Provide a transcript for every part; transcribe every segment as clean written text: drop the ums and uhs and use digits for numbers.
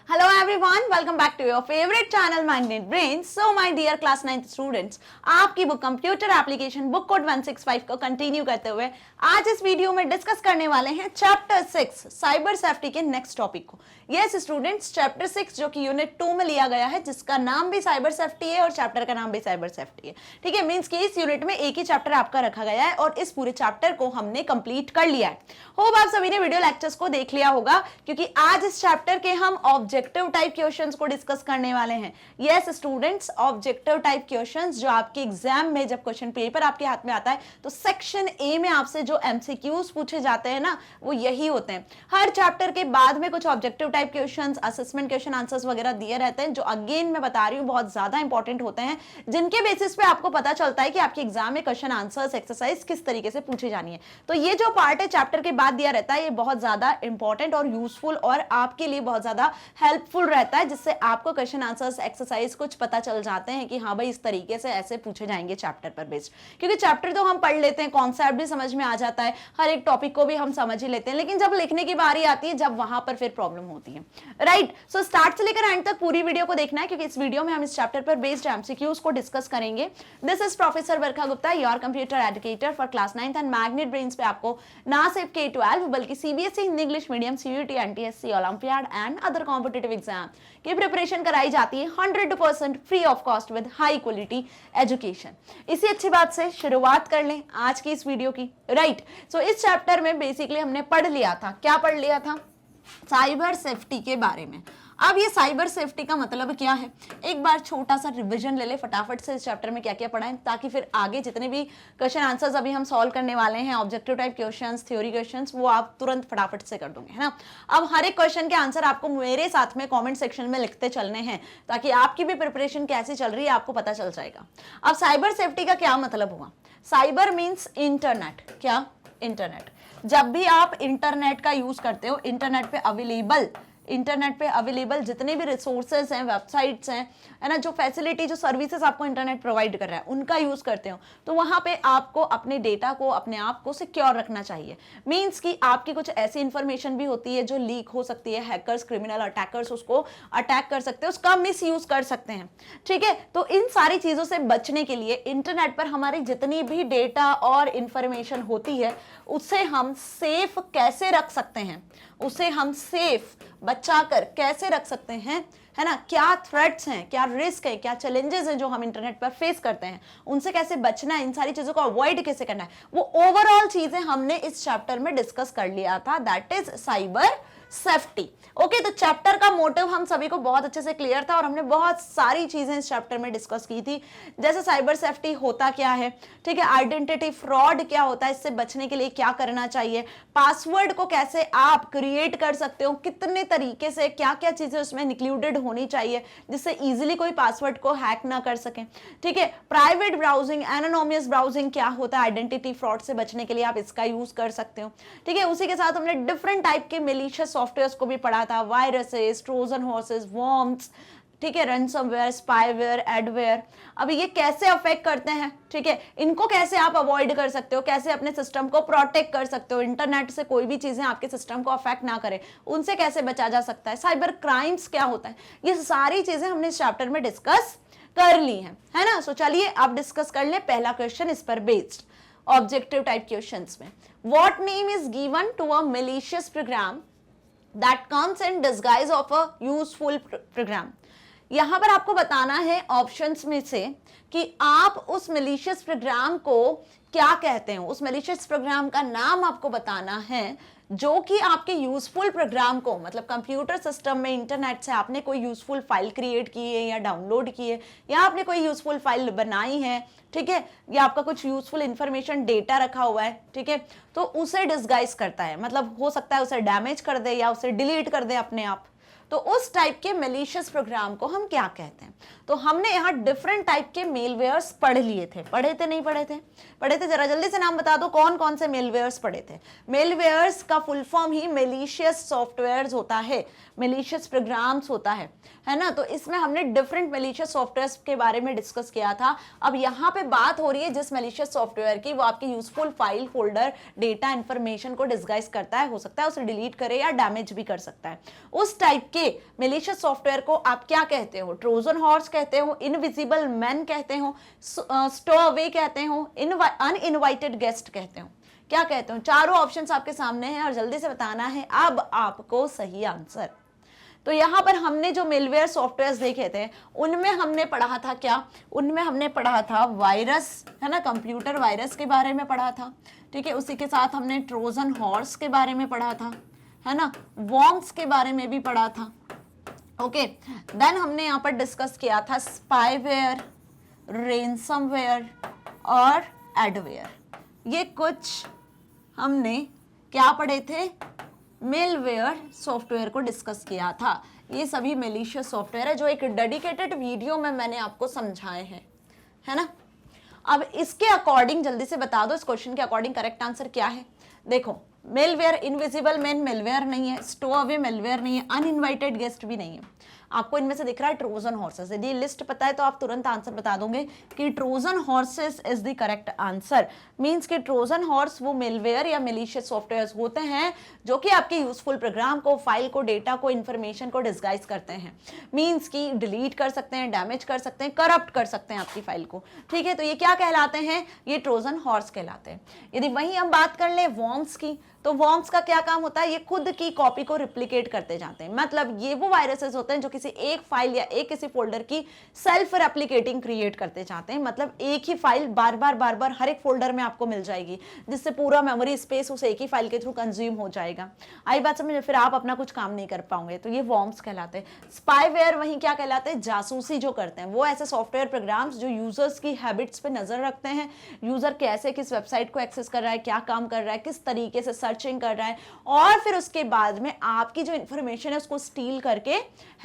Hello everyone, welcome back to your favorite channel Magnet Brains. So my dear class 9th students, आपकी book computer application book code 165 को continue करते हुए आज इस video में discuss करने वाले हैं चैप्टर 6 साइबर सेफ्टी के नेक्स्ट टॉपिक को। यस स्टूडेंट्स, चैप्टर 6 जो कि यूनिट 2 में लिया गया है, जिसका नाम भी साइबर सेफ्टी है और चैप्टर का नाम भी साइबर सेफ्टी है। ठीक है, मींस कि इस यूनिट में एक ही चैप्टर आपका रखा गया है और इस पूरे चैप्टर को हमने कंप्लीट कर लिया है। होप आप सभी ने वीडियो लेक्चर्स को देख लिया होगा, क्योंकि आज इस चैप्टर के हम ऑब्जेक्टिव टाइप क्वेश्चंस को डिस्कस करने वाले हैं। Yes students, objective type questions जो आपके एग्जाम में जब क्वेश्चन पेपर आपके हाथ में आता है तो सेक्शन ए में आपसे जो एमसीक्यूज पूछे जाते हैं ना, वो यही होते हैं। हर चैप्टर के बाद में कुछ objective type questions, assessment question answers वगैरह दिए रहते हैं, जो अगेन मैं बता रही हूँ बहुत ज्यादा इंपॉर्टेंट होते हैं, जिनके बेसिस पे आपको पता चलता है कि आपके एग्जाम में क्वेश्चन आंसर्स एक्सरसाइज किस तरीके से पूछी जानी है। तो ये जो पार्ट है चैप्टर के बाद दिया रहता है, ये बहुत ज्यादा इंपॉर्टेंट और यूजफुल और आपके लिए बहुत ज्यादा हेल्पफुल रहता है, जिससे आपको क्वेश्चन आंसर्स एक्सरसाइज कुछ पता चल जाते हैं कि हाँ भाई इस तरीके से ऐसे पूछे जाएंगे चैप्टर पर बेस्ड। क्योंकि चैप्टर तो हम पढ़ लेते हैं, कॉन्सेप्ट भी समझ में आ जाता है, हर एक टॉपिक को भी हम समझ ही लेते हैं, लेकिन जब लिखने की बारी आती है जब वहां पर फिर प्रॉब्लम होती है। राइट, सो स्टार्ट से लेकर एंड तक पूरी वीडियो को देखना है, क्योंकि इस वीडियो में हम इस चैप्टर पर बेस्ड एमसीक्यूज को डिस्कस करेंगे। This is professor Varsha Gupta, your computer educator for class 9th and magnet brains पे आपको ना सिर्फ K-12 बल्कि CBSE, English medium, CUET, NTSC, olympiad and other competitive exam की प्रिपरेशन कराई जाती है 100% free of cost with high quality education. इसी अच्छी बात से शुरुआत कर लें आज की इस वीडियो की। राइट, सो इस चैप्टर में बेसिकली हमने पढ़ लिया था, क्या पढ़ लिया था? साइबर सेफ्टी के बारे में। अब ये साइबर सेफ्टी का मतलब क्या है, एक बार छोटा सा रिवीजन ले ले फटाफट से इस चैप्टर में क्या क्या पढ़ा है, ताकि फिर आगे जितने भी क्वेश्चन आंसर्स अभी हम सॉल्व करने वाले हैं, objective type questions, theory questions, वो आप तुरंत फटाफट से कर दोगे, है ना। अब हर एक क्वेश्चन के आंसर आपको मेरे साथ में कॉमेंट सेक्शन में लिखते चलने हैं, ताकि आपकी भी प्रिपरेशन कैसी चल रही है आपको पता चल जाएगा। अब साइबर सेफ्टी का क्या मतलब हुआ? Cyber means internet. क्या? इंटरनेट। जब भी आप इंटरनेट का यूज करते हो, इंटरनेट पे अवेलेबल जितने भी रिसोर्सेज हैं, वेबसाइट्स हैं, है ना, जो फैसिलिटी, जो सर्विसेज आपको इंटरनेट प्रोवाइड कर रहा है, उनका यूज करते हो, तो वहां पे आपको अपने डेटा को, अपने आप को सिक्योर रखना चाहिए। मींस कि आपकी कुछ ऐसी इंफॉर्मेशन भी होती है जो लीक हो सकती है, हैकर्स, क्रिमिनल अटैकर्स उसको अटैक कर सकते हैं, उसका मिस यूज कर सकते हैं। ठीक है, तो इन सारी चीजों से बचने के लिए इंटरनेट पर हमारी जितनी भी डेटा और इंफॉर्मेशन होती है, उसे हम सेफ कैसे रख सकते हैं, उसे हम सेफ बचाकर कैसे रख सकते हैं, है ना, क्या थ्रेट्स हैं, क्या रिस्क है, क्या चैलेंजेस हैं जो हम इंटरनेट पर फेस करते हैं, उनसे कैसे बचना है, इन सारी चीजों को अवॉइड कैसे करना है, वो ओवरऑल चीजें हमने इस चैप्टर में डिस्कस कर लिया था, that is cyber safety. Okay, तो चैप्टर का मोटिव हम सभी को बहुत अच्छे से क्लियर था और हमने बहुत सारी चीजें इस चैप्टर में डिस्कस की थी, जैसे साइबर सेफ्टी होता क्या है, ठीक है, आइडेंटिटी फ्रॉड क्या होता है, इससे बचने के लिए क्या करना चाहिए, पासवर्ड को कैसे आप क्रिएट कर सकते हो, कितने तरीके से, क्या क्या चीजें उसमें इंक्लूडेड होनी चाहिए जिससे इजीली कोई पासवर्ड को हैक ना कर सके। ठीक है, प्राइवेट ब्राउजिंग, एनोनिमस ब्राउजिंग क्या होता है, आइडेंटिटी फ्रॉड से बचने के लिए आप इसका यूज कर सकते हो। ठीक है, उसी के साथ हमने डिफरेंट टाइप के मेलिशियस सॉफ्टवेयर्स को भी पढ़ा था, वायरसेस, ट्रोजन हॉर्सेस, वॉर्म्स, ठीक है, रैनसमवेयर, स्पाईवेयर, एडवेयर। अब ये कैसे अफेक्ट करते हैं, ठीक है, इनको कैसे आप अवॉइड कर सकते हो, कैसे अपने सिस्टम को प्रोटेक्ट कर सकते हो, इंटरनेट से कोई भी चीजें आपके सिस्टम को अफेक्ट ना करे, उनसे कैसे बचा जा सकता है, साइबर क्राइम्स क्या होता है, ये सारी चीजें हमने इस चैप्टर में डिस्कस कर ली हैं, है ना। सो चलिए अब डिस्कस कर ले पहला क्वेश्चन इस पर बेस्ड ऑब्जेक्टिव टाइप क्वेश्चंस में। What name is given to a malicious program that comes in disguise of a useful program? यहां पर आपको बताना है ऑप्शंस में से कि आप उस मैलिशियस प्रोग्राम को क्या कहते हैं, उस मैलिशियस प्रोग्राम का नाम आपको बताना है जो कि आपके यूजफुल प्रोग्राम को, मतलब कंप्यूटर सिस्टम में इंटरनेट से आपने कोई यूजफुल फाइल क्रिएट की है या डाउनलोड की है, या आपने कोई यूजफुल फाइल बनाई है, ठीक है, या आपका कुछ यूजफुल इंफॉर्मेशन डेटा रखा हुआ है, ठीक है, तो उसे डिस्गाइज करता है, मतलब हो सकता है उसे डैमेज कर दे या उसे डिलीट कर दे अपने आप, तो उस टाइप के मैलिशियस प्रोग्राम को हम क्या कहते हैं। तो हमने यहाँ डिफरेंट टाइप के मेलवेयर्स पढ़ लिए थे, पढ़े थे नहीं पढ़े थे? पढ़े थे, जरा जल्दी से नाम बता दो कौन कौन से मेलवेयर्स पढ़े थे। मेलवेयर्स का फुल फॉर्म ही मैलिशियस सॉफ्टवेयर्स होता है, मैलिशियस प्रोग्राम्स होता है ना। तो इसमें हमने डिफरेंट मैलिशियस सॉफ्टवेयर्स के बारे में डिस्कस किया था। अब यहाँ पे बात हो रही है जिस मैलिशियस सॉफ्टवेयर की, वो आपकी useful file, folder, data, information को डिस्गाइज करता है, हो सकता है उसे डिलीट करे या डैमेज भी कर सकता है, उस टाइप आपके मेलिशियस सॉफ्टवेयर को आप क्या कहते हो? ट्रोजन हॉर्स कहते हो, इनविजिबल मैन कहते हो, स्टो अवे कहते हो, अनइनवाइटेड गेस्ट कहते हो, क्या कहते हो? चारों ऑप्शंस आपके सामने हैं और जल्दी से बताना है अब आपको सही आंसर। तो यहाँ पर हमने जो मेलवेयर सॉफ्टवेयर देखे थे उनमें हमने पढ़ा था क्या? उनमें हमने पढ़ा था वायरस, है ना, कंप्यूटर वायरस के बारे में पढ़ा था, ठीक है। उसी के साथ हमने ट्रोजन हॉर्स के बारे में पढ़ा था, है ना, वॉर्म्स के बारे में भी पढ़ा था। ओके, देन हमने यहाँ पर डिस्कस किया था स्पाईवेयर, रेंसमवेयर और एडवेयर। ये कुछ हमने क्या पढ़े थे? मेलवेयर सॉफ्टवेयर को डिस्कस किया था। ये सभी मेलिशियस सॉफ्टवेयर है जो एक डेडिकेटेड वीडियो में मैंने आपको समझाए हैं, है ना। अब इसके अकॉर्डिंग जल्दी से बता दो, इस क्वेश्चन के अकॉर्डिंग करेक्ट आंसर क्या है? देखो, मेलवेयर, इनविजिबल मैन मेलवेयर नहीं है, स्टो अवे मेलवेयर नहीं है, अनइनवाइटेड गेस्ट भी नहीं है। आपको इनमें से दिख रहा है ट्रोजन हॉर्सेस। यदि लिस्ट पता है तो आप तुरंत आंसर बता दोगे कि Trojan horses is the correct answer. Means कि ट्रोजन हॉर्स वो मेलवेयर या मेलिशियस सॉफ्टवेयर होते हैं जो कि आपके यूजफुल प्रोग्राम को, फाइल को, डेटा को, इंफॉर्मेशन को डिस्गाइज करते हैं। मींस कि डिलीट कर सकते हैं, डैमेज कर सकते हैं, करप्ट कर सकते हैं आपकी फाइल को, ठीक है। तो ये क्या कहलाते हैं? ये ट्रोजन हॉर्स कहलाते हैं। यदि वहीं हम बात कर ले वॉर्म्स की, तो वॉर्म्स का क्या काम होता है? ये खुद की कॉपी को रिप्लिकेट करते जाते हैं। मतलब ये वो वायरसेस होते हैं जो किसी एक फाइल या एक किसी फोल्डर की सेल्फ रेप्लिकेटिंग क्रिएट करते जाते हैं। मतलब एक ही फाइल बार बार हर एक फोल्डर में आपको मिल जाएगी, जिससे पूरा मेमोरी स्पेस उस एक ही फाइल के थ्रू कंज्यूम हो जाएगा। आई बात समझ? फिर आप अपना कुछ काम नहीं कर पाओगे। तो ये वॉर्म्स कहलाते हैं। स्पाईवेयर वहीं क्या कहलाते हैं? जासूसी जो करते हैं। वो ऐसे सॉफ्टवेयर प्रोग्राम्स जो यूजर्स की हैबिट्स पे नजर रखते हैं, यूजर कैसे किस वेबसाइट को एक्सेस कर रहा है, क्या काम कर रहा है, किस तरीके से सर्चिंग कर रहा है, और फिर उसके बाद में आपकी जो इंफॉर्मेशन है उसको स्टील करके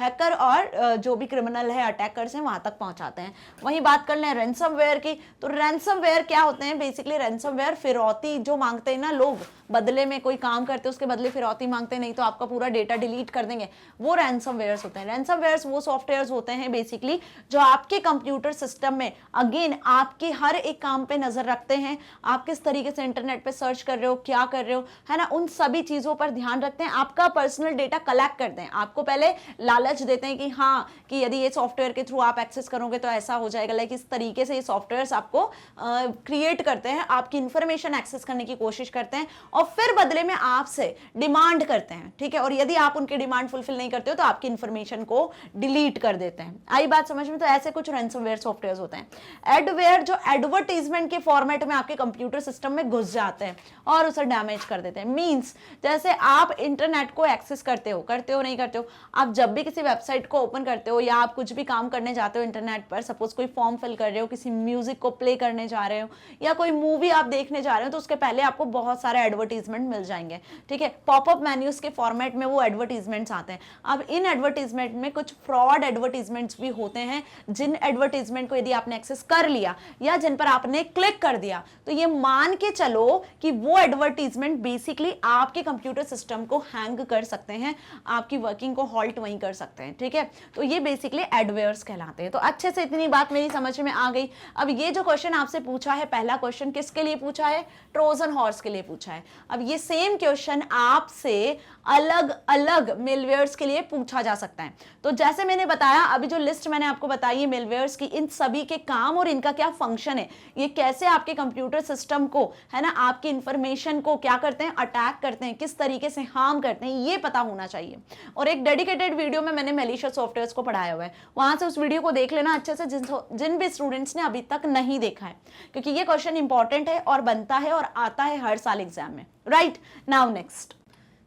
हैकर और जो भी क्रिमिनल है, अटैकर्स हैं, वहां तक पहुंचाते हैं। वहीं बात कर लें रैंसमवेयर की, तो रैंसमवेयर क्या होते हैं? बेसिकली रैंसमवेयर फिरौती जो मांगते हैं ना लोग, बदले में कोई काम करते हैं उसके बदले फिरौती मांगते हैं, नहीं तो आपका पूरा डेटा डिलीट कर देंगे, वो रैंसमवेयर्स होते हैं। रैंसमवेयर्स वो सॉफ्टवेयर्स होते हैं बेसिकली जो आपके कंप्यूटर सिस्टम में अगेन आपके हर एक काम पे नजर रखते हैं। आप किस तरीके से इंटरनेट पे सर्च कर रहे हो, क्या कर रहे हो, है ना, उन सभी चीजों पर ध्यान रखते हैं। आपका पर्सनल डेटा कलेक्ट करते हैं। आपको पहले लालच देते हैं कि हाँ, कि यदि ये सॉफ्टवेयर के थ्रू आप एक्सेस करोगे तो ऐसा हो जाएगा। लाइक इस तरीके से ये सॉफ्टवेयर्स आपको क्रिएट करते हैं, आपकी इंफॉर्मेशन एक्सेस करने की कोशिश करते हैं और फिर बदले में आपसे डिमांड करते हैं, ठीक है। और यदि आप उनकी डिमांड फुलफिल नहीं करते हो तो आपकी इंफॉर्मेशन को डिलीट कर देते हैं। आई बात समझ में? तो ऐसे कुछ रैंसमवेयर सॉफ्टवेयर होते हैं। एडवेयर जो एडवर्टाइजमेंट के फॉर्मेट में आपके कंप्यूटर सिस्टम में घुस जाते हैं और उसे डैमेज कर देते हैं। मींस जैसे आप इंटरनेट को एक्सेस करते हो नहीं करते हो, आप जब भी किसी वेबसाइट को ओपन करते हो या आप कुछ भी काम करने जाते हो इंटरनेट पर, सपोज कोई फॉर्म फिल कर रहे हो, किसी म्यूजिक को प्ले करने जा रहे हो या कोई मूवी आप देखने जा रहे हो, तो उसके पहले आपको बहुत सारे एडवर्टीजमेंट मिल जाएंगे, ठीक है। पॉपअप मेन्यूज के फॉर्मेट में वो एडवर्टीजमेंट्स आते हैं। अब इन एडवर्टीजमेंट में कुछ फ्रॉड एडवर्टीजमेंट्स भी होते हैं, जिन एडवर्टीजमेंट को यदि आपने एक्सेस कर लिया या जिन पर आपने क्लिक कर दिया तो ये मान के चलो कि वो एडवर्टीजमेंट बेसिकली आपके कंप्यूटर सिस्टम को हैंग कर सकते हैं, आपकी वर्किंग को हॉल्ट वहीं कर सकते हैं, ठीक है। तो ये बेसिकली एडवेयर्स कहलाते हैं। तो अच्छे से इतनी बात मेरी समझ में आ गई। अब ये जो क्वेश्चन आपसे पूछा है, पहला क्वेश्चन किसके लिए पूछा है? ट्रोजन हॉर्स के लिए पूछा है। अब ये सेम क्वेश्चन आपसे अलग अलग मेलवेयर्स के लिए पूछा जा सकता है। तो जैसे मैंने बताया, अभी जो लिस्ट मैंने आपको बताई है मेलवेयर्स की, इन सभी के काम और इनका क्या फंक्शन है, ये कैसे आपके कंप्यूटर सिस्टम को, है ना, आपकी इंफॉर्मेशन को क्या करते हैं, अटैक करते हैं, किस तरीके से हार्म करते हैं, ये पता होना चाहिए। और एक डेडिकेटेड वीडियो में मैंने मेलिशियस सॉफ्टवेयर्स को पढ़ाया हुआ है, वहां से उस वीडियो को देख लेना अच्छे से, जिन भी स्टूडेंट्स ने अभी तक नहीं देखा है, क्योंकि ये क्वेश्चन इंपॉर्टेंट है और बनता है और आता है हर साल एग्जाम में। Right now next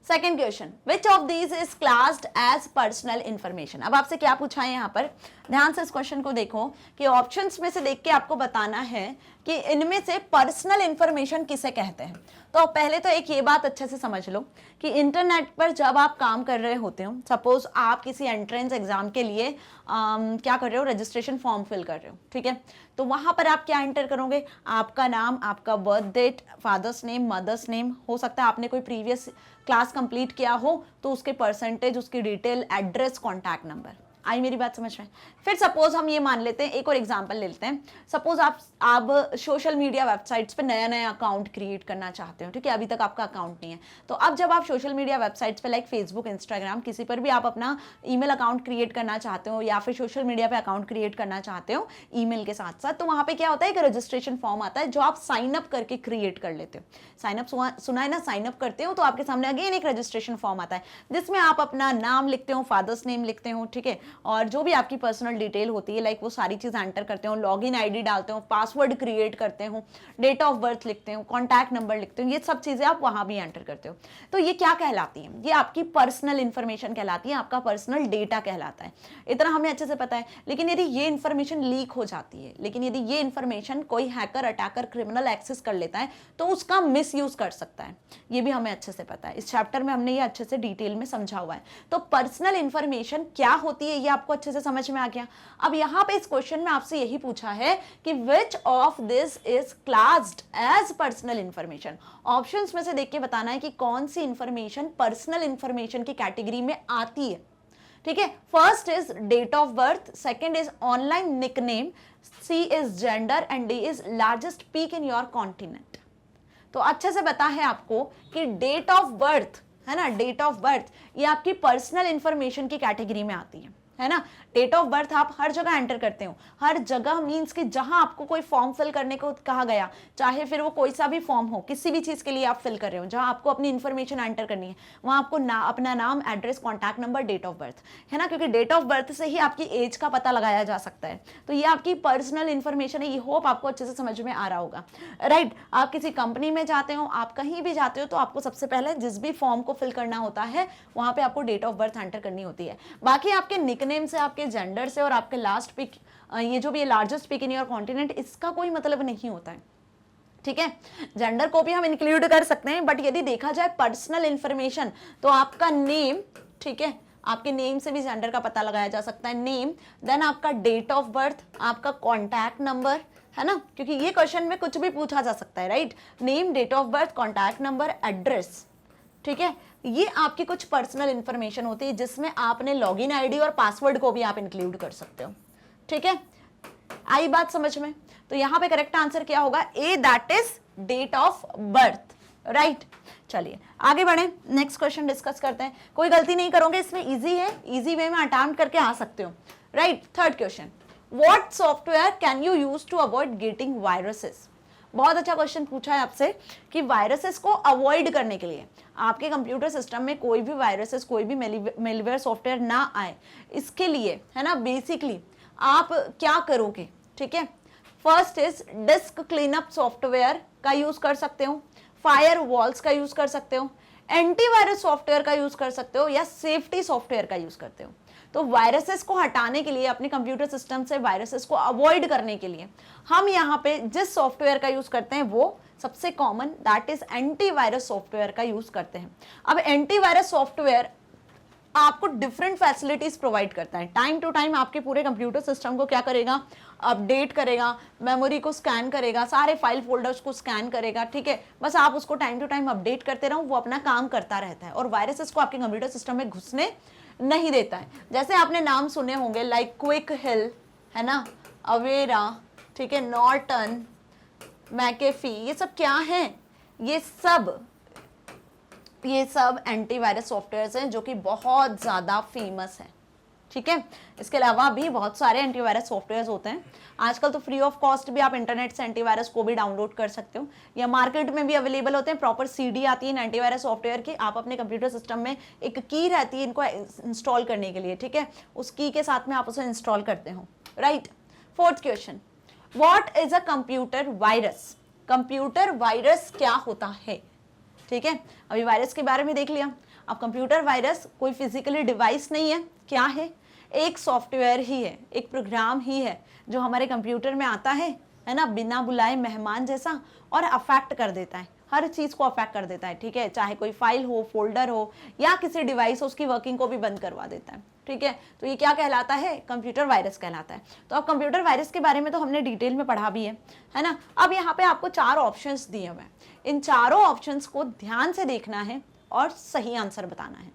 second question, which of these is classed as personal information. अब आपसे क्या पूछा है यहाँ पर, ध्यान से इस क्वेश्चन को देखो कि ऑप्शंस में से देख के आपको बताना है कि इनमें से पर्सनल इंफॉर्मेशन किसे कहते हैं। तो पहले तो एक ये बात अच्छे से समझ लो कि इंटरनेट पर जब आप काम कर रहे होते हो, सपोज आप किसी एंट्रेंस एग्जाम के लिए क्या कर रहे हो, रजिस्ट्रेशन फॉर्म फिल कर रहे हो, ठीक है। तो वहां पर आप क्या एंटर करोगे, आपका नाम, आपका birth date, father's name, mother's name, हो सकता है आपने कोई प्रीवियस क्लास कंप्लीट किया हो तो उसके परसेंटेज, उसकी डिटेल, एड्रेस, कॉन्टैक्ट नंबर, आई मेरी बात समझ में? फिर सपोज हम ये मान लेते हैं, एक और एग्जांपल ले लेते हैं। सपोज आप सोशल मीडिया वेबसाइट्स पे नया नया अकाउंट क्रिएट करना चाहते हो, ठीक है, अभी तक आपका अकाउंट नहीं है। तो अब जब आप सोशल मीडिया वेबसाइट्स पे लाइक फेसबुक, इंस्टाग्राम, किसी पर भी आप अपना ईमेल अकाउंट क्रिएट करना चाहते हो या फिर सोशल मीडिया पे अकाउंट क्रिएट करना चाहते हो ईमेल के साथ साथ, तो वहां पे क्या होता है, एक रजिस्ट्रेशन फॉर्म आता है जो आप साइन अप करके क्रिएट कर लेते हो। साइन अप सुना है ना, साइन अप करते हो तो आपके सामने अगेन एक रजिस्ट्रेशन फॉर्म आता है जिसमें आप अपना नाम लिखते हो, फादर्स नेम लिखते हो, ठीक है, और जो भी आपकी पर्सनल डिटेल होती है लाइक वो सारी चीज एंटर करते हो, लॉगिन आईडी डालते हो, पासवर्ड क्रिएट करते हो, डेट ऑफ बर्थ लिखते हो, कॉन्टैक्ट नंबर लिखते हो, ये सब चीजें आप वहां भी एंटर करते हो। तो ये क्या कहलाती है? ये आपकी पर्सनल इंफॉर्मेशन कहलाती है, आपका पर्सनल डेटा कहलाता है। इतना हमें अच्छे से पता है। लेकिन यदि ये इंफॉर्मेशन लीक हो जाती है, लेकिन यदि ये इंफॉर्मेशन कोई हैकर, अटैकर, क्रिमिनल एक्सेस कर लेता है तो उसका मिस यूज कर सकता है, ये भी हमें अच्छे से पता है। इस चैप्टर में हमने ये अच्छे से डिटेल में समझा हुआ है। तो पर्सनल इंफॉर्मेशन क्या होती है ये आपको अच्छे से समझ में आ गया। अब यहाँ पे इस क्वेश्चन में आपसे यही पूछा है कि which of this is classed as personal information. Options में से देख के बताना है कि कौन सी इंफॉर्मेशन पर्सनल इंफॉर्मेशन की कैटेगरी में आती है, ठीक है। First is date of birth, second is online nickname, C is gender and D is largest peak in your continent. तो अच्छे से पता है आपको कि डेट ऑफ बर्थ है ना, डेट ऑफ बर्थ ये आपकी पर्सनल इंफॉर्मेशन की कैटेगरी में आती है ना। डेट ऑफ बर्थ आप हर जगह एंटर करते हो, हर जगह मींस कि जहां आपको कोई फॉर्म फिल करने को कहा गया, चाहे फिर वो कोई सा भी फॉर्म हो, किसी भी चीज के लिए आप फिल कर रहे हो, जहां आपको अपनी इंफॉर्मेशन एंटर करनी है, वहां आपको अपना नाम, address, contact number, date of birth है ना, क्योंकि डेट ऑफ बर्थ से ही आपकी एज का पता लगाया जा सकता है। तो ये आपकी पर्सनल इंफॉर्मेशन है। ये होप आपको अच्छे से समझ में आ रहा होगा, राइट। आप किसी कंपनी में जाते हो, आप कहीं भी जाते हो, तो आपको सबसे पहले जिस भी फॉर्म को फिल करना होता है वहां पे आपको डेट ऑफ बर्थ एंटर करनी होती है। बाकी आपके निकनेम से, आपके जेंडर से और आपके लास्ट पिक, ये जो भी है largest peak in your continent, इसका कोई मतलब नहीं होता है, ठीक है। जेंडर को भी हम इंक्लूड कर सकते हैं, बट यदि देखा जाए पर्सनल इंफॉर्मेशन तो आपका नेम, ठीक है, आपके नेम से भी जेंडर का पता लगाया जा सकता है, नेम, देन आपका डेट ऑफ बर्थ, आपका कॉन्टैक्ट नंबर, है ना, क्योंकि ये क्वेश्चन में कुछ भी पूछा जा सकता है, right. Name, date of birth, contact number, address, ठीक है, ये आपकी कुछ पर्सनल इंफॉर्मेशन होती है जिसमें आपने लॉगिन आईडी और पासवर्ड को भी आप इंक्लूड कर सकते हो, ठीक है। आई बात समझ में? तो यहां पे करेक्ट आंसर क्या होगा? A, that is date of birth, right. चलिए आगे बढ़े, नेक्स्ट क्वेश्चन डिस्कस करते हैं। कोई गलती नहीं करोगे इसमें, इजी है, इजी वे में अटेम्प्ट करके आ सकते हो, right. Third question, what software can you use to avoid getting viruses. बहुत अच्छा क्वेश्चन पूछा है आपसे कि वायरसेस को अवॉइड करने के लिए आपके कंप्यूटर सिस्टम में कोई भी वायरसेस, कोई भी मेलवेयर सॉफ्टवेयर ना आए, इसके लिए है ना बेसिकली आप क्या करोगे, ठीक है। First is disc cleanup software का यूज कर सकते हो, फायर वॉल्स का यूज कर सकते हो, एंटीवायरस सॉफ्टवेयर का यूज कर सकते हो, या सेफ्टी सॉफ्टवेयर का यूज करते हो। तो वायरसेस को हटाने के लिए, अपने कंप्यूटर सिस्टम से वायरसेस को अवॉइड करने के लिए हम यहाँ पे जिस सॉफ्टवेयर का यूज करते हैं वो सबसे common, that is antivirus software का यूज करते हैं। अब एंटीवायरस सॉफ्टवेयर आपको डिफरेंट फैसिलिटीज प्रोवाइड करता है। टाइम टू टाइम आपके पूरे कंप्यूटर सिस्टम को क्या करेगा, अपडेट करेगा, मेमोरी को स्कैन करेगा, सारे फाइल फोल्डर्स को स्कैन करेगा, ठीक है। बस आप उसको टाइम टू टाइम अपडेट करते रहो, वो अपना काम करता रहता है और वायरसेस को आपके कंप्यूटर सिस्टम में घुसने नहीं देता है। जैसे आपने नाम सुने होंगे लाइक क्विक हिल, है ना, अवेरा, ठीक है, नॉर्टन, मैकेफी, ये सब क्या है? ये सब एंटीवायरस सॉफ्टवेयर्स हैं जो कि बहुत ज़्यादा फेमस है, ठीक है। इसके अलावा भी बहुत सारे एंटीवायरस सॉफ्टवेयर्स होते हैं। आजकल तो फ्री ऑफ कॉस्ट भी आप इंटरनेट से एंटीवायरस को भी डाउनलोड कर सकते हो, या मार्केट में भी अवेलेबल होते हैं। प्रॉपर सीडी आती है एंटीवायरस सॉफ्टवेयर की, आप अपने कंप्यूटर सिस्टम में एक की रहती है इनको इंस्टॉल करने के लिए, ठीक है। उस की के साथ में आप उसे इंस्टॉल करते हो, right. Fourth question, what is a computer virus. Computer virus क्या होता है, ठीक है। अभी वायरस के बारे में देख लिया। अब कंप्यूटर वायरस कोई फिजिकली डिवाइस नहीं है, क्या है? एक सॉफ्टवेयर ही है, एक प्रोग्राम ही है जो हमारे कंप्यूटर में आता है ना, बिना बुलाए मेहमान जैसा, और अफेक्ट कर देता है, हर चीज को अफेक्ट कर देता है, ठीक है। चाहे कोई फाइल हो, फोल्डर हो, या किसी डिवाइस हो, उसकी वर्किंग को भी बंद करवा देता है, ठीक है। तो ये क्या कहलाता है? कंप्यूटर वायरस कहलाता है। तो अब कंप्यूटर वायरस के बारे में तो हमने डिटेल में पढ़ा भी है ना। अब यहाँ पे आपको 4 ऑप्शंस दिए हुए हैं, इन चारों ऑप्शंस को ध्यान से देखना है और सही आंसर बताना है।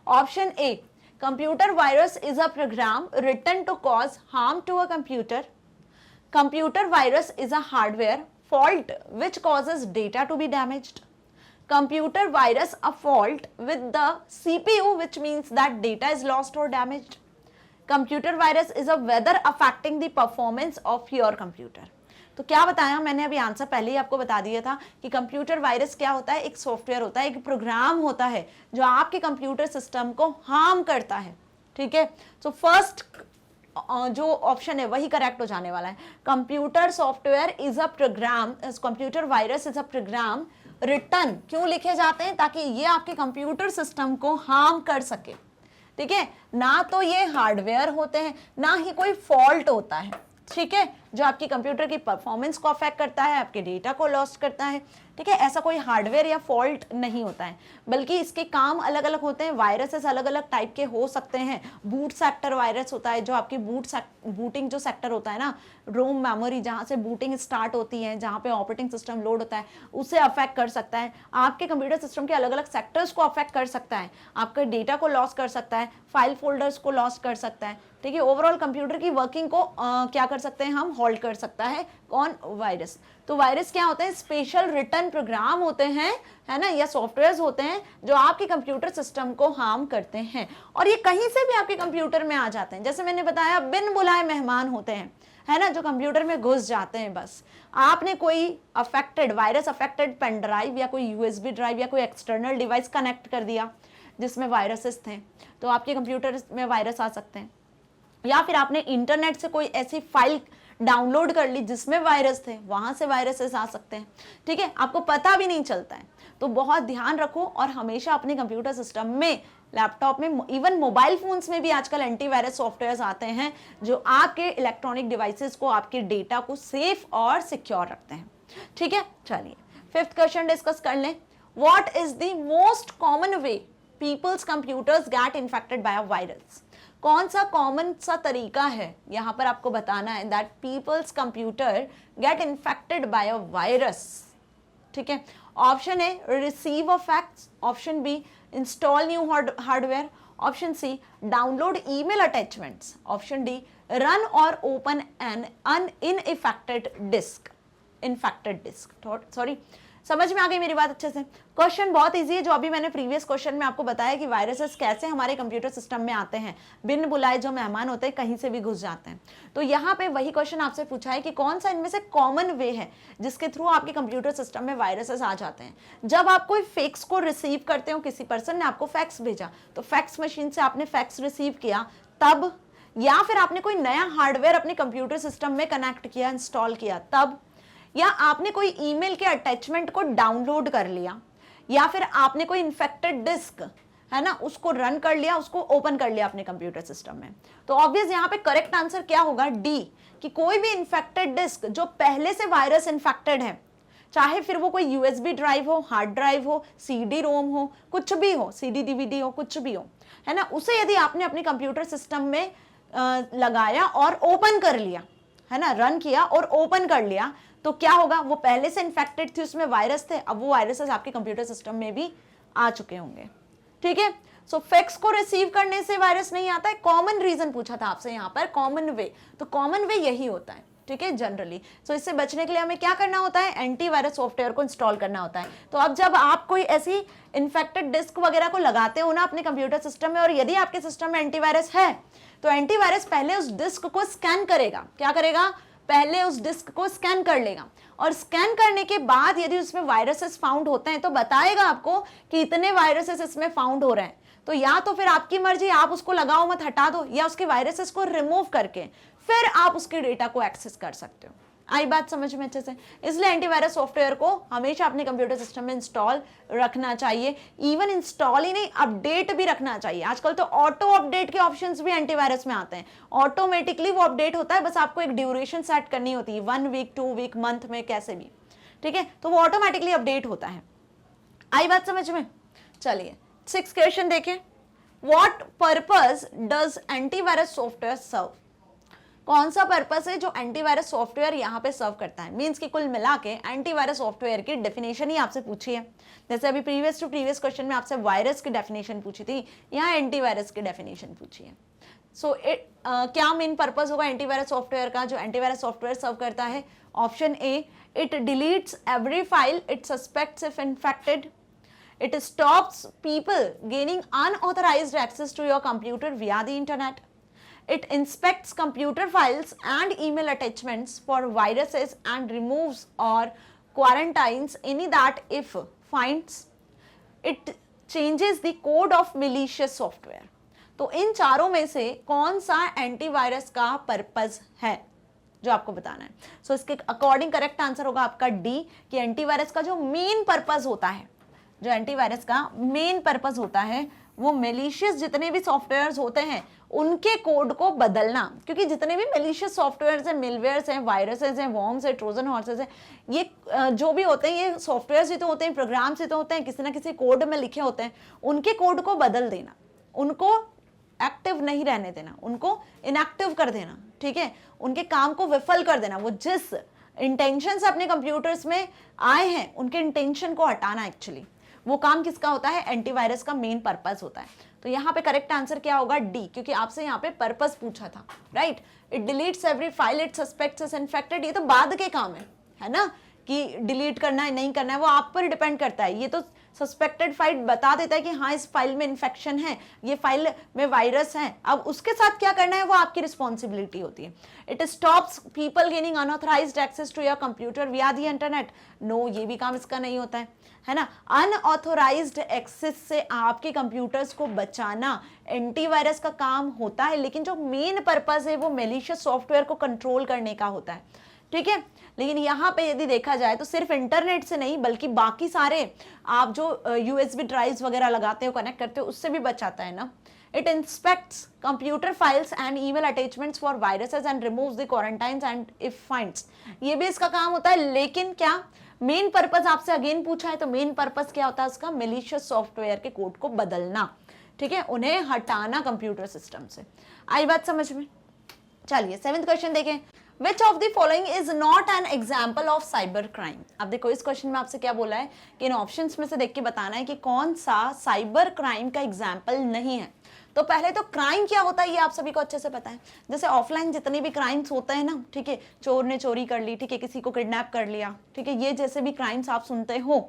Option A, computer virus is a program written to cause harm to a computer. Computer virus is a hardware fault which causes data to be damaged. Computer virus a fault with the CPU which means that data is lost or damaged. Computer virus is a weather affecting the performance of your computer. तो क्या बताया मैंने अभी answer पहले ही आपको बता दिया था कि कंप्यूटर वायरस क्या होता है, एक सॉफ्टवेयर होता है, एक प्रोग्राम होता है जो आपके कंप्यूटर सिस्टम को हार्म करता है. ठीक है, सो फर्स्ट जो ऑप्शन है वही करेक्ट हो जाने वाला है. Computer software is a program, computer virus is a program written क्यों लिखे जाते हैं, ताकि ये आपके कंप्यूटर सिस्टम को हार्म कर सके. ठीक है, ना तो ये हार्डवेयर होते हैं, ना ही कोई फॉल्ट होता है. ठीक है, जो आपकी कंप्यूटर की परफॉर्मेंस को अफेक्ट करता है, आपके डेटा को लॉस्ट करता है. ठीक है, ऐसा कोई हार्डवेयर या फॉल्ट नहीं होता है, बल्कि इसके काम अलग अलग होते हैं. वायरसेस अलग अलग टाइप के हो सकते हैं. बूट सेक्टर वायरस होता है, जो आपकी बूटिंग जो सेक्टर होता है ना, रोम मेमोरी जहाँ से बूटिंग स्टार्ट होती है, जहाँ पे ऑपरेटिंग सिस्टम लोड होता है, उसे अफेक्ट कर सकता है. आपके कंप्यूटर सिस्टम के अलग अलग सेक्टर्स को अफेक्ट कर सकता है, आपके डेटा को लॉस कर सकता है, फाइल फोल्डर्स को लॉस कर सकता है. ठीक है, ओवरऑल कंप्यूटर की वर्किंग को क्या कर सकते हैं हम, होल्ड कर सकता है. कौन, वायरस. तो वायरस क्या होते हैं, स्पेशल रिटर्न प्रोग्राम होते हैं, है ना, या सॉफ्टवेयर्स होते हैं जो आपके कंप्यूटर सिस्टम को हार्म करते हैं. और ये कहीं से भी आपके कंप्यूटर में आ जाते हैं. जैसे मैंने बताया, बिन बुलाए मेहमान होते हैं, है ना, जो कंप्यूटर में घुस जाते हैं. बस आपने कोई affected, virus affected pen drive या कोई यूएसबी ड्राइव या कोई एक्सटर्नल डिवाइस कनेक्ट कर दिया जिसमें वायरसेस थे, तो आपके कंप्यूटर में वायरस आ सकते हैं. या फिर आपने इंटरनेट से कोई ऐसी फाइल डाउनलोड कर ली जिसमें वायरस थे, वहां से वायरसेस आ सकते हैं. ठीक है, आपको पता भी नहीं चलता है. तो बहुत ध्यान रखो और हमेशा अपने कंप्यूटर सिस्टम में, लैपटॉप में, इवन मोबाइल फोन्स में भी आजकल एंटीवायरस सॉफ्टवेयर्स आते हैं जो आपके इलेक्ट्रॉनिक डिवाइसेस को, आपके डेटा को सेफ और सिक्योर रखते हैं. ठीक है, चलिए फिफ्थ क्वेश्चन डिस्कस कर लें. What is the most common way people's computers get infected by a virus. कौन सा कॉमन सा तरीका है यहाँ पर आपको बताना है, that people's computer get infected by a virus. ठीक है, option A receive a fax, option B install new hardware, option C download email attachments, option D run और open an infected disk. Sorry, समझ में आ गई मेरी बात अच्छे से. क्वेश्चन बहुत इजी है, जो अभी मैंने प्रीवियस क्वेश्चन में आपको बताया कि वायरसेस कैसे हमारे कंप्यूटर सिस्टम में आते हैं. बिन बुलाए जो मेहमान होते हैं कहीं से भी घुस जाते हैं. तो यहाँ पे वही क्वेश्चन आपसे पूछा है कि कौन सा इनमें से कॉमन वे है जिसके थ्रू आपके कंप्यूटर सिस्टम में वायरसेस आ जाते हैं. जब आप कोई फैक्स को रिसीव करते हो, किसी पर्सन ने आपको फैक्स भेजा, तो फैक्स मशीन से आपने फैक्स रिसीव किया तब, या फिर आपने कोई नया हार्डवेयर अपने कंप्यूटर सिस्टम में कनेक्ट किया, इंस्टॉल किया तब, या आपने कोई ईमेल के अटैचमेंट को डाउनलोड कर लिया, या फिर आपने कोई इन्फेक्टेड डिस्क, है ना, उसको रन कर लिया, उसको ओपन कर लिया अपने कंप्यूटर सिस्टम में. तो ऑब्वियस यहाँ पे करेक्ट आंसर क्या होगा, डी, कि कोई भी इन्फेक्टेड डिस्क जो पहले से वायरस इन्फेक्टेड है, चाहे फिर वो कोई यूएसबी ड्राइव हो, हार्ड ड्राइव हो, सीडी रोम हो, कुछ भी हो, सीडी डीवीडी हो, कुछ भी हो, है ना, उसे यदि आपने अपने कंप्यूटर सिस्टम में लगाया और ओपन कर लिया, है ना, रन किया और ओपन कर लिया, तो क्या होगा, वो पहले से इन्फेक्टेड थी, उसमें वायरस थे, अब वो वायरसेस आपके कंप्यूटर सिस्टम में भी आ चुके होंगे. ठीक है, सो फैक्स को रिसीव करने से वायरस नहीं आता है. कॉमन रीजन पूछा था आपसे यहाँ पर, कॉमन वे, तो कॉमन वे यही होता है. ठीक है, जनरली. सो इससे बचने के लिए हमें क्या करना होता है, एंटीवायरस सॉफ्टवेयर को इंस्टॉल करना होता है. तो अब जब आप कोई ऐसी इन्फेक्टेड डिस्क वगैरह को लगाते हो ना अपने कंप्यूटर सिस्टम में, और यदि आपके सिस्टम में एंटीवायरस है, तो एंटीवायरस पहले उस डिस्क को स्कैन करेगा. क्या करेगा, पहले उस डिस्क को स्कैन कर लेगा, और स्कैन करने के बाद यदि उसमें वायरसेस फाउंड होते हैं तो बताएगा आपको कि इतने वायरसेस इसमें फाउंड हो रहे हैं. तो या तो फिर आपकी मर्जी, आप उसको लगाओ मत, हटा दो, या उसके वायरसेस को रिमूव करके फिर आप उसके डेटा को एक्सेस कर सकते हो. आई बात समझ में अच्छे से. इसलिए एंटीवायरस सॉफ्टवेयर को हमेशा अपने कंप्यूटर सिस्टम में इंस्टॉल रखना चाहिए. इवन इंस्टॉल ही नहीं, अपडेट भी रखना चाहिए. आजकल तो ऑटो अपडेट के ऑप्शंस भी एंटीवायरस में आते हैं. ऑटोमेटिकली वो अपडेट होता है, बस आपको एक ड्यूरेशन सेट करनी होती है, 1 वीक, 2 वीक, मंथ में, कैसे भी. ठीक है, तो वो ऑटोमेटिकली अपडेट होता है. आई बात समझ में. चलिए 6th क्वेश्चन देखें. What purpose does antivirus software serve. कौन सा पर्पस है जो एंटीवायरस सॉफ्टवेयर यहाँ पे सर्व करता है। मीन्स कि कुल मिला के एंटीवायरस सॉफ्टवेयर की डेफिनेशन ही आपसे पूछी है। जैसे अभी प्रीवियस टू प्रीवियस क्वेश्चन में आपसे वायरस की डेफिनेशन पूछी थी, यहाँ एंटीवायरस की डेफिनेशन पूछी है। सो क्या मेन पर्पस होगा एंटीवायरस सॉफ्टवेयर का जो एंटीवायरस सॉफ्टवेयर सर्व करता है। Option A, it deletes every file it suspects if infected, it stops people gaining unauthorized access to your computer via the internet, it inspects computer files and email attachments for viruses and removes or quarantines any that if finds, it changes the code of malicious software। तो इन चारों में से कौन सा antivirus का purpose है जो आपको बताना है। सो इसके अकॉर्डिंग करेक्ट आंसर होगा आपका डी, कि एंटीवायरस का जो मेन पर्पस होता है, जो एंटीवायरस का मेन पर्पस होता है वो मेलिशियस जितने भी सॉफ्टवेयर्स होते हैं उनके कोड को बदलना। क्योंकि जितने भी मेलिशियस सॉफ्टवेयर्स हैं, मिलवेयर्स हैं, वायरसेस हैं, वॉर्म्स हैं, ट्रोजन हॉर्सेस हैं, ये जो भी होते हैं ये सॉफ्टवेयर्स ही तो होते हैं, प्रोग्राम्स ही तो होते हैं, किसी ना किसी कोड में लिखे होते हैं। उनके कोड को बदल देना, उनको एक्टिव नहीं रहने देना, उनको इनएक्टिव कर देना, ठीक है, उनके काम को विफल कर देना। वो जिस इंटेंशन से अपने कंप्यूटर्स में आए हैं उनके इंटेंशन को हटाना, एक्चुअली वो काम किसका होता है, एंटीवायरस का मेन पर्पस होता है। तो यहाँ पे करेक्ट आंसर क्या होगा, डी, क्योंकि आपसे यहाँ पे पर्पस पूछा था, right. It deletes every file it suspects is infected, ये तो बाद के काम है ना, कि डिलीट करना है नहीं करना है वो आप पर डिपेंड करता है। ये तो सस्पेक्टेड फाइल बता देता है कि हाँ इस फाइल में इन्फेक्शन है, ये फाइल में वायरस है, अब उसके साथ क्या करना है वो आपकी रिस्पॉन्सिबिलिटी होती है। It stops people gaining unauthorised access to your computer via the internet, no, ये भी काम इसका नहीं होता है ना। अनऑथोराइज्ड एक्सेस से आपके कंप्यूटर्स को बचाना एंटीवायरस का काम होता है, लेकिन जो मेन पर्पस है वो मेलिशियस सॉफ्टवेयर को कंट्रोल करने का होता है, ठीक है। लेकिन यहाँ पे यदि देखा जाए तो सिर्फ इंटरनेट से नहीं बल्कि बाकी सारे आप जो यूएसबी ड्राइव्स वगैरह लगाते हो, कनेक्ट करते हो, उससे भी बचाता है ना। It inspects computer files and email attachments for viruses and removes the quarantines and if finds, ये भी इसका काम होता है। लेकिन क्या मेन पर्पस आपसे अगेन पूछा है तो मेन पर्पस क्या होता है उसका, मेलिशियस सॉफ्टवेयर के कोड को बदलना, ठीक है, उन्हें हटाना कंप्यूटर सिस्टम से। आई बात समझ में। चलिए 7th क्वेश्चन देखें। Which of the following is not an example of cyber crime? अब देखो इस क्वेश्चन में आपसे क्या बोला है कि इन ऑप्शंस में से देख के बताना है कि कौन सा साइबर क्राइम का एग्जाम्पल नहीं है। तो पहले तो क्राइम क्या होता है ये आप सभी को अच्छे से पता है। जैसे ऑफलाइन जितने भी क्राइम्स होते हैं ना, ठीक है, चोर ने चोरी कर ली, ठीक है, किसी को किडनैप कर लिया, ठीक है, ये जैसे भी क्राइम्स आप सुनते हो,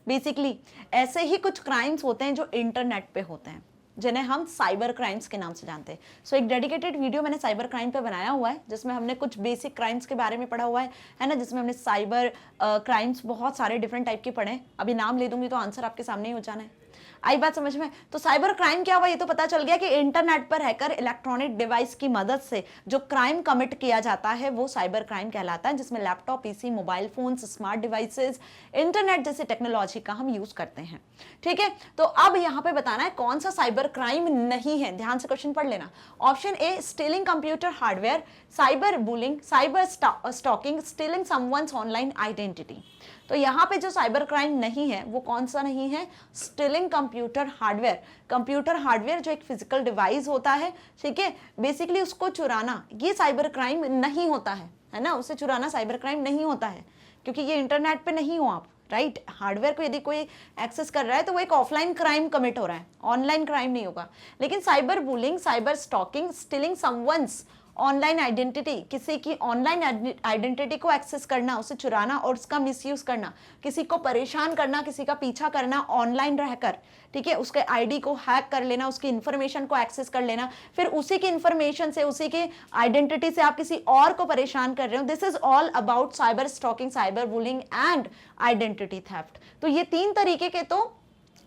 बेसिकली ऐसे ही कुछ क्राइम्स होते हैं जो इंटरनेट पे होते हैं, जिन्हें हम साइबर क्राइम्स के नाम से जानते हैं। सो एक डेडिकेटेड वीडियो मैंने साइबर क्राइम पे बनाया हुआ है जिसमें हमने कुछ बेसिक क्राइम्स के बारे में पढ़ा हुआ है ना, जिसमें हमने साइबर क्राइम्स बहुत सारे डिफरेंट टाइप के पढ़े। अभी नाम ले दूंगी तो आंसर आपके सामने ही हो जाना है। आई बात समझ में। तो साइबर क्राइम क्या हुआ ये तो पता चल गया कि इंटरनेट पर हैकर इलेक्ट्रॉनिक डिवाइस की मदद से जो क्राइम कमिट किया जाता है वो साइबर क्राइम कहलाता है, जिसमें laptop, PC, mobile phones, smart devices, internet जैसे टेक्नोलॉजी का हम यूज करते हैं, ठीक है। तो अब यहाँ पे बताना है कौन सा साइबर क्राइम नहीं है। ध्यान से क्वेश्चन पढ़ लेना। Option A, stealing computer hardware, cyber bullying, cyber stalking, stealing someone's online identity. तो यहाँ पे जो साइबर क्राइम नहीं है वो कौन सा नहीं है, stealing computer hardware. Computer hardware जो एक फिजिकल डिवाइस होता है, ठीक है, बेसिकली उसको चुराना ये साइबर क्राइम नहीं होता है ना, उसे चुराना साइबर क्राइम नहीं होता है क्योंकि ये इंटरनेट पे नहीं हो आप, राइट। हार्डवेयर को यदि कोई एक्सेस कर रहा है तो वो एक ऑफलाइन क्राइम कमिट हो रहा है, ऑनलाइन क्राइम नहीं होगा। लेकिन cyber bullying, cyber stalking, stealing someone's online identity, किसी की ऑनलाइन आइडेंटिटी को एक्सेस करना, उसे चुराना और उसका मिसयूज करना, किसी को परेशान करना, किसी का पीछा करना ऑनलाइन रहकर, ठीक है, उसके आईडी को हैक कर लेना, उसकी इंफॉर्मेशन को एक्सेस कर लेना, फिर उसी की इंफॉर्मेशन से, उसी के आइडेंटिटी से आप किसी और को परेशान कर रहे हो। This is all about cyber stalking, cyber bullying and identity theft. तो ये 3 तरीके के तो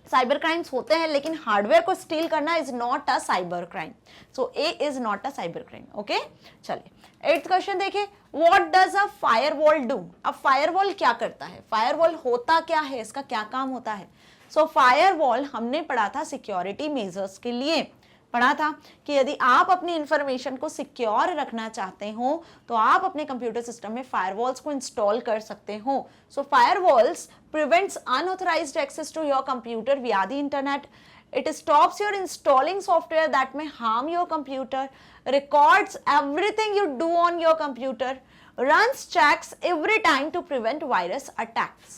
साइबर क्राइम्स होते हैं, लेकिन हार्डवेयर को स्टील करना is not a cyber crime. So A is not a cyber crime. Okay, चलिए 8th क्वेश्चन देखिए। What does a firewall do? अब फायरवॉल क्या करता है, फायरवॉल होता क्या है, इसका क्या काम होता है? सो फायरवॉल हमने पढ़ा था सिक्योरिटी मेजर्स के लिए, पढ़ा था कि यदि आप अपनी इंफॉर्मेशन को सिक्योर रखना चाहते हो तो आप अपने कंप्यूटर सिस्टम में फायरवॉल्स को इंस्टॉल कर सकते हो। So firewalls prevents unauthorised access to your computer via the internet, It stops your installing software that may harm your computer, records everything you do on your computer, runs checks every time to prevent virus attacks.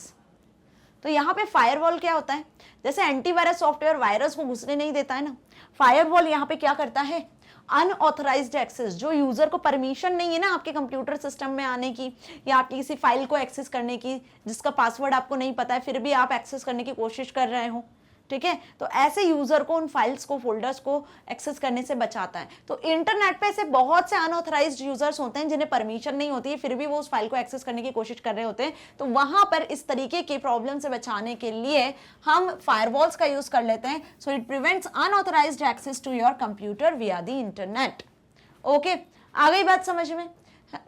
तो यहाँ पे firewall क्या होता है? जैसे antivirus software virus को घुसने नहीं देता है ना, फायरवॉल यहाँ पे क्या करता है? अनऑथराइज्ड एक्सेस, जो यूजर को परमिशन नहीं है ना आपके कंप्यूटर सिस्टम में आने की या आपकी किसी फाइल को एक्सेस करने की, जिसका पासवर्ड आपको नहीं पता है फिर भी आप एक्सेस करने की कोशिश कर रहे हो, ठीक है, तो ऐसे यूजर को उन फाइल्स को, फोल्डर्स को एक्सेस करने से बचाता है। तो इंटरनेट पे ऐसे बहुत से अनऑथराइज्ड यूजर्स होते हैं जिन्हें परमिशन नहीं होती है, फिर भी वो उस फाइल को एक्सेस करने की कोशिश कर रहे होते हैं। तो वहां पर इस तरीके के प्रॉब्लम से बचाने के लिए हम फायरवॉल्स का यूज कर लेते हैं। So it prevents unauthorised access to your computer via the internet. Okay, आ गई बात समझ में?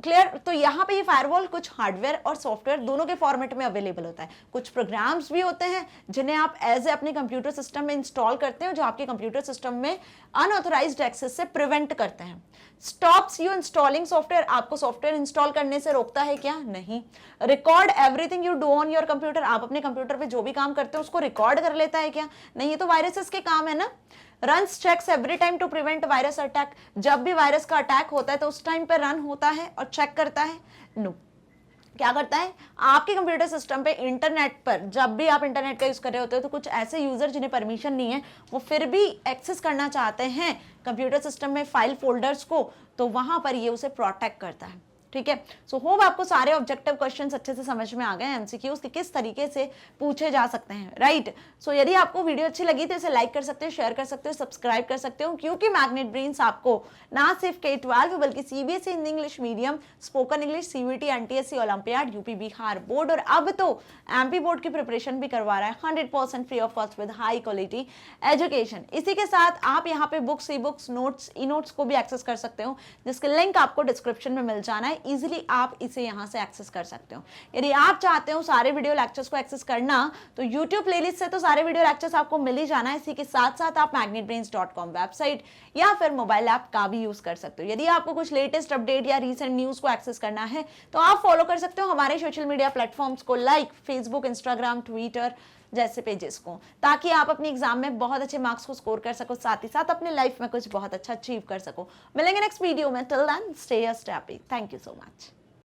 क्लियर? तो यहाँ पे ये फायरवॉल कुछ हार्डवेयर और सॉफ्टवेयर दोनों के फॉर्मेट में अवेलेबल होता है। कुछ प्रोग्राम्स भी होते हैं जिन्हें आप एज ए अपने कंप्यूटर सिस्टम में इंस्टॉल करते हैं, जो आपके कंप्यूटर सिस्टम में अनऑथराइज्ड एक्सेस से प्रिवेंट करते हैं। स्टॉप्स यू इंस्टॉलिंग सॉफ्टवेयर, आपको सॉफ्टवेयर इंस्टॉल करने से रोकता है क्या? नहीं। Record everything you do on your computer, आप अपने कंप्यूटर पे जो भी काम करते हो उसको रिकॉर्ड कर लेता है क्या? नहीं, ये तो वायरसेस के काम है ना। Runs checks every time to prevent virus attack, जब भी वायरस का अटैक होता है तो उस टाइम पे रन होता है और चेक करता है? नो। क्या करता है? आपके कंप्यूटर सिस्टम पे इंटरनेट पर जब भी आप इंटरनेट का यूज कर रहे होते हो तो कुछ ऐसे यूजर जिन्हें परमिशन नहीं है वो फिर भी एक्सेस करना चाहते हैं कंप्यूटर सिस्टम में फाइल फोल्डर्स को, तो वहां पर ये उसे प्रोटेक्ट करता है। ठीक है, सो होप आपको सारे ऑब्जेक्टिव क्वेश्चंस अच्छे से समझ में आ गए, एमसीक्यूज कि किस तरीके से पूछे जा सकते हैं, राइट? सो यदि आपको वीडियो अच्छी लगी तो इसे लाइक कर सकते हो, शेयर कर सकते हो, सब्सक्राइब कर सकते हो, क्योंकि मैग्नेट ब्रेन्स आपको ना सिर्फ K-12 बल्कि CBSE Hindi English medium, spoken English, CUET, NTSC, olympiad, UP Bihar board और अब तो एमपी बोर्ड की प्रिपरेशन भी करवा रहा है 100% free of cost with high quality education. इसी के साथ आप यहाँ पे books, e books, notes, e notes को भी एक्सेस कर सकते हो, जिसके लिंक आपको डिस्क्रिप्शन में मिल जाना है। इजीली आप इसे यहां से एक्सेस कर सकते हो। यदि आप चाहते हो सारे वीडियो लेक्चर्स को एक्सेस करना तो YouTube प्लेलिस्ट से तो सारे वीडियो लेक्चर्स आपको मिल ही जाना है। इसी के साथ साथ आप magnetbrains.com वेबसाइट या फिर मोबाइल ऐप का भी यूज कर सकते हो। यदि आपको कुछ लेटेस्ट अपडेट या रीसेंट न्यूज को एक्सेस करना है तो आप फॉलो कर सकते हो हमारे सोशल मीडिया प्लेटफॉर्म्स को, लाइक फेसबुक, इंस्टाग्राम, ट्विटर जैसे पेजेस को, ताकि आप अपने एग्जाम में बहुत अच्छे मार्क्स को स्कोर कर सको, साथ ही साथ अपने लाइफ में कुछ बहुत अच्छा अचीव कर सको। मिलेंगे नेक्स्ट वीडियो में। Till then stay happy. Thank you so much.